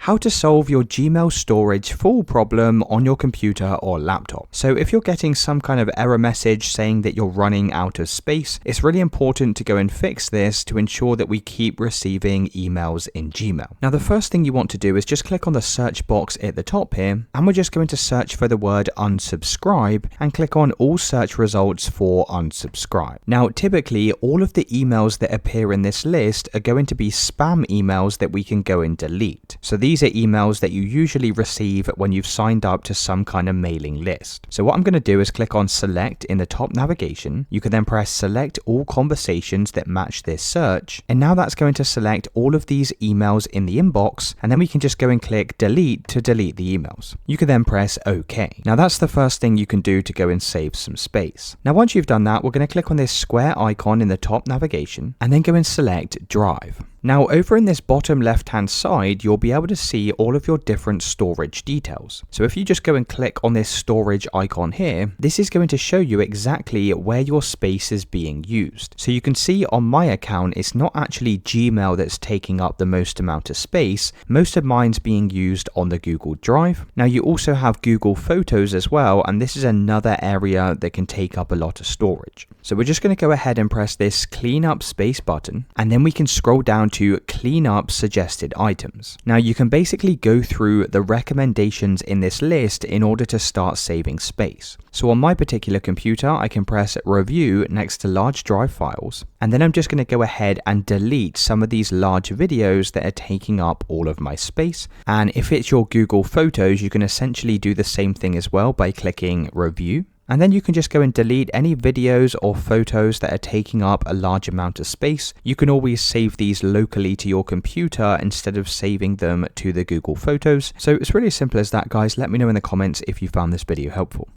how to solve your Gmail storage full problem on your computer or laptop. So if you're getting some kind of error message saying that you're running out of space, it's really important to go and fix this to ensure that we keep receiving emails in Gmail. Now, the first thing you want to do is just click on the search box at the top here, and we're just going to search for the word unsubscribe and click on all search results for unsubscribe. Now, typically all of the emails that appear in this list are going to be spam emails that we can go and delete. So these are emails that you usually receive when you've signed up to some kind of mailing list. So what I'm going to do is click on select in the top navigation. You can then press select all conversations that match this search. And now that's going to select all of these emails in the inbox. And then we can just go and click delete to delete the emails. You can then press OK. Now that's the first thing you can do to go and save some space. Now once you've done that, we're going to click on this square icon in the top navigation and then go and select Drive. Now over in this bottom left hand side, you'll be able to see all of your different storage details. So if you just go and click on this storage icon here, this is going to show you exactly where your space is being used. So you can see on my account, it's not actually Gmail that's taking up the most amount of space. Most of mine's being used on the Google Drive. Now you also have Google Photos as well, and this is another area that can take up a lot of storage. So we're just going to go ahead and press this clean up space button, and then we can scroll down to clean up suggested items. Now you can basically go through the recommendations in this list in order to start saving space. So on my particular computer, I can press review next to large drive files, and then I'm just going to go ahead and delete some of these large videos that are taking up all of my space. And if it's your Google Photos, you can essentially do the same thing as well by clicking review. And then you can just go and delete any videos or photos that are taking up a large amount of space. You can always save these locally to your computer instead of saving them to the Google Photos. So it's really as simple as that, guys. Let me know in the comments if you found this video helpful.